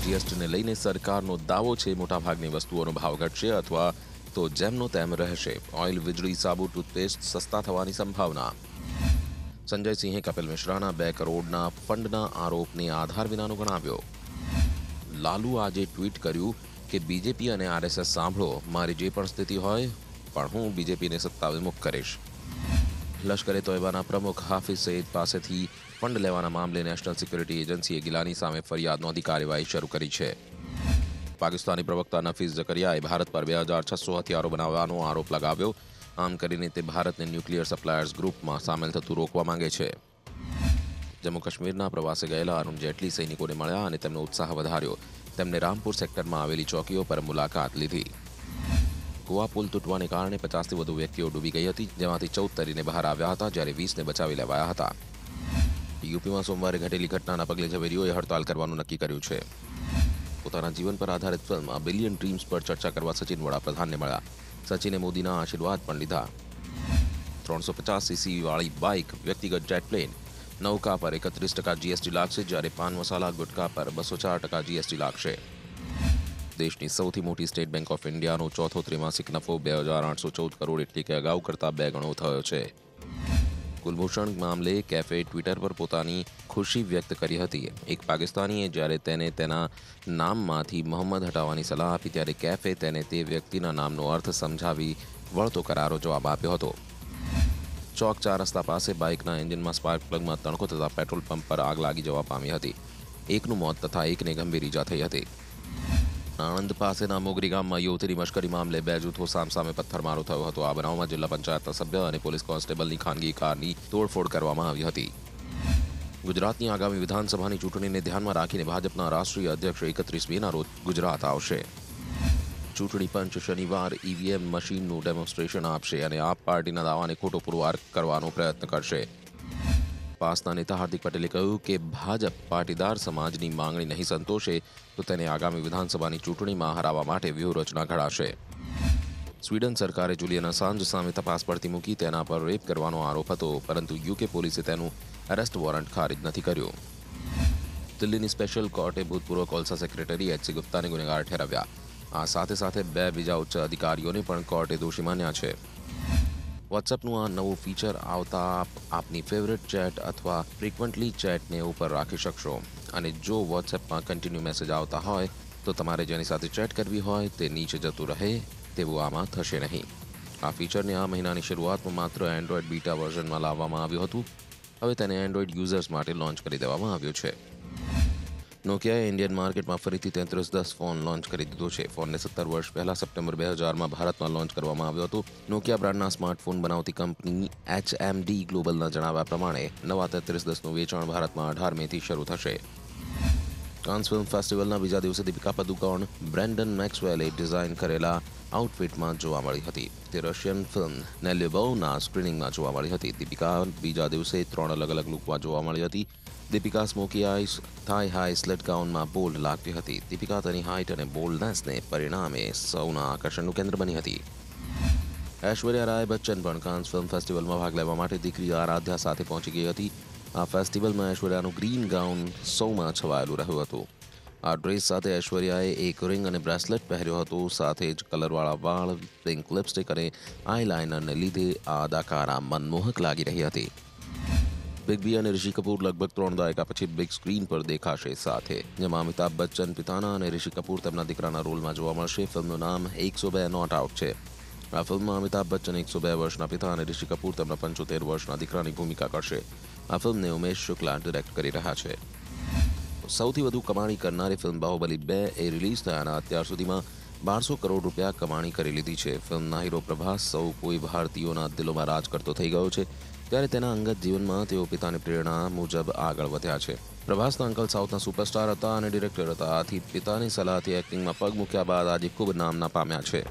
જીએસટીને લઈને સરકારનો દાવો છે મોટાભાગની વસ્તુઓનો ભાવ ઘટશે અથવા તો જેમનો તેમ રહેશે. ઓઇલ, વીજળી, સાબુ, ટૂથપેસ્ટ સસ્તા થવાની સંભાવના. સંજય સિંહે કપિલ મિશ્રાના 2 કરોડના ફંડના આરોપને આધાર વિનાનો ગણાવ્યો. લાલુ આજે ટ્વીટ કર્યું કે બીજેપી અને આરએસએસ સાંભળો, મારી જે પણ સ્થિતિ હોય પણ હું બીજેપીને સત્તા વિમુખ કરીશ. લશ્કરે તોયબાના પ્રમુખ હાફિઝ સઈદ પાસેથી ફંડ લેવાના મામલે નેશનલ સિક્યુરિટી એજન્સીએ ગિલાની સામે ફરિયાદ નોંધી કાર્યવાહી શરૂ કરી છે. પાકિસ્તાની પ્રવક્તા નફીસ ઝકરિયાએ ભારત પર 2600 હથિયારો બનાવવાનો આરોપ લગાવ્યો. આમ કરીને તે ભારતને ન્યુક્લિયર સપ્લાયર્સ ગ્રુપમાં સામેલ થતું રોકવા માંગે છે. જમ્મુ કાશ્મીરના પ્રવાસે ગયેલા અરુણ જેટલી સૈનિકોને મળ્યા અને તેમનો ઉત્સાહ વધાર્યો. તેમને રામપુર સેક્ટરમાં આવેલી ચોકીઓ પર મુલાકાત લીધી. કુવા પુલ તૂટવાને કારણે 50થી વધુ વ્યક્તિઓ ડૂબી ગઈ હતી, જેમાંથી 14 તરીને બહાર આવ્યા હતા, જ્યારે 20ને બચાવી લેવાયા હતા. યુપીમાં સોમવારે ઘટેલી ઘટનાના પગલે ઝવેરીઓએ હડતાલ કરવાનું નક્કી કર્યું છે. પોતાના જીવન પર આધારિત ફિલ્મ અ બિલિયન ડ્રીમ્સ પર ચર્ચા કરવા સચિન વડાપ્રધાનને મળ્યા. સચિને મોદીના આશીર્વાદ પણ લીધા. 350 સીસી વાળી બાઇક, વ્યક્તિગત જેટ પ્લેન, નૌકા પર 31% જીએસટી લાગશે, જ્યારે પાન મસાલા ગુટકા પર 204% જીએસટી લાગશે. દેશની સૌથી મોટી સ્ટેટ બેંક ઓફ ઇન્ડિયાનો ચોથો ત્રિમાસિક નફો 2814 કરોડ એટલે કે અગાઉ કરતાં 2 ગણો થયો છે. કુલભૂષણ મામલે કેફે ટ્વિટર પર પોતાની ખુશી વ્યક્ત કરી હતી. એક પાકિસ્તાનીએ જ્યારે તેને તેના નામમાંથી મોહમ્મદ હટાવવાની સલાહ આપી, ત્યારે કેફે તેને તે વ્યક્તિના નામનો અર્થ સમજાવી વળતો કરારો જવાબ આપ્યો હતો. ચોક 4 રસ્તા પાસે બાઇકના એન્જિનમાં સ્પાર્ક પ્લગમાં તણખો થતા પેટ્રોલ પંપ પર આગ લાગી જવા પામી હતી. એકનું મોત તથા એકને ગંભીર ઈજા થઈ હતી. આણંદ પાસેના મોગરી ગામમાં યુવતીની મશ્કરી મામલે 2 જૂથો સામસામે પથ્થરમારો થયો હતો. આ બનાવમાં જિલ્લા પંચાયતના સભ્ય અને પોલીસ કોન્સ્ટેબલની ખાનગી કારની તોડફોડ કરવામાં આવી હતી. ગુજરાતની આગામી વિધાનસભાની ચૂંટણીને ધ્યાનમાં રાખીને ભાજપના રાષ્ટ્રીય અધ્યક્ષ 31 મેના રોજ ગુજરાત આવશે. ચૂંટણી પંચ શનિવાર ઈવીએમ મશીનનું ડેમોન્સ્ટ્રેશન આપશે અને આપ પાર્ટીના દાવાને ખોટો પુરવાર કરવાનો પ્રયત્ન કરશે. પાસના નેતા હાર્દિક પટેલે કહ્યું કે ભાજપ પાટીદાર સમાજની માંગણી નહીં સંતોષે તો તેને આગામી વિધાનસભાની ચૂંટણીમાં હરાવવા માટે વ્યૂહરચના ઘડાશે. સ્વીડન સરકારે જુલિયન અસાંજ સામે તપાસ પડતી મૂકી. તેના પર રેપ કરવાનો આરોપ હતો, પરંતુ યુકે પોલીસે તેનું અરેસ્ટ વોરંટ ખારિજ નથી કર્યું. દિલ્હીની સ્પેશિયલ કોર્ટે ભૂતપૂર્વ કોલસા સેક્રેટરી એચસી ગુપ્તાને ગુનેગાર ઠેરવ્યા. આ સાથે સાથે 2 બીજા ઉચ્ચ અધિકારીઓને પણ કોર્ટે દોષી માન્યા છે. વોટ્સએપનું આ નવું ફીચર આવતા આપની ફેવરેટ ચેટ અથવા ફ્રિક્વન્ટલી ચેટને ઉપર રાખી શકશો. અને જો વોટ્સએપમાં કન્ટિન્યુ મેસેજ આવતા હોય તો તમારે જેની સાથે ચેટ કરવી હોય તે નીચે જતું રહે તેવું આમાં થશે નહીં. આ ફીચરને આ મહિનાની શરૂઆતમાં માત્ર એન્ડ્રોઇડ બીટા વર્ઝનમાં લાવવામાં આવ્યું હતું. હવે તેને એન્ડ્રોઇડ યુઝર્સ માટે લોન્ચ કરી દેવામાં આવ્યું છે. નોકિયાએ ઇન્ડિયન માર્કેટમાં ફરીથી 3310 ફોન લોન્ચ કરી દીધો છે. ફોનને 17 વર્ષ પહેલા સપ્ટેમ્બર 2000માં ભારતમાં લોન્ચ કરવામાં આવ્યો હતો. નોકિયા બ્રાન્ડના સ્માર્ટફોન બનાવતી કંપની HMD ગ્લોબલના જણાવ્યા પ્રમાણે નવા 3310નું વેચાણ ભારતમાં 18 મેથી શરૂ થશે. કાન્સ ફિલ્મ ફેસ્ટિવલના બીજા દિવસે દીપિકા પદુકોણ બ્રેન્ડન મેક્સવેલે ડિઝાઇન કરેલા આઉટફિટમાં જોવા મળી હતી. તે રશિયન ફિલ્મ નેલ્યુબોવના સ્ક્રીનિંગમાં જોવા મળી હતી. દીપિકા બીજા દિવસે 3 અલગ-અલગ લુકમાં જોવા મળી હતી. દીપિકા સ્મોકી આઈસ, થાઈ હાઈ સ્લેટ ગાઉનમાં બોલ્ડ લાગતી હતી. દીપિકા તેની હાઇટ અને બોલ્ડનેસને પરિણામે સૌના આકર્ષણનું કેન્દ્ર બની હતી. ઐશ્વર્યા રાય બચ્ચન પણ કાન્સ ફિલ્મ ફેસ્ટિવલમાં ભાગ લેવા માટે દીકરી આરાધ્યા સાથે પહોંચી ગઈ હતી. આ ફેસ્ટિવલમાં ઐશ્વર્યાનું ગ્રીન ગાઉન સૌમાં છવાયેલું રહ્યું હતું. આ ડ્રેસ સાથે ઐશ્વર્યાએ એક રિંગ અને બ્રેસલેટ પહેર્યો હતો. સાથે જ કલરવાળા વાળ, પિંક લિપસ્ટિક અને આઈલાઇનરને લીધે આ અદાકારા મનમોહક લાગી રહી હતી. બિગ બી અને ઋષિ કપૂર લગભગ 3 દાયકા પછી બિગ સ્ક્રીન પર દેખાશે સાથે, જેમાં અમિતાભ બચ્ચન પિતાના અને ઋષિ કપૂર તેમના દીકરાના રોલમાં જોવા મળશે. ફિલ્મનું નામ 102 નોટ આઉટ છે. આ ફિલ્મમાં અમિતાભ બચ્ચન 102 વર્ષના પિતા અને ઋષિ કપૂર તેમના 75 વર્ષના દીકરાની ભૂમિકા કરશે. આ ફિલ્મને ઉમેશ શુક્લા ડિરેક્ટ કરી રહ્યા છે. સૌથી વધુ કમાણી કરનારી ફિલ્મ બાહુબલી 2 એ રિલીઝ થયાના અત્યાર સુધીમાં 1200 કરોડ રૂપિયા કમાણી કરી લીધી છે. ફિલ્મના હીરો પ્રભાસ સૌ કોઈ ભારતીયોના દિલોમાં રાજ કરતો થઈ ગયો છે, ત્યારે તેના અંગત જીવનમાં તેઓ પિતાની પ્રેરણા મુજબ આગળ વધ્યા છે. પ્રભાસના અંકલ સાઉથના સુપરસ્ટાર હતા અને ડિરેક્ટર હતા. આથી પિતાની સલાહથી એક્ટિંગમાં પગ મૂક્યા બાદ આજે ખૂબ નામના પામ્યા છે.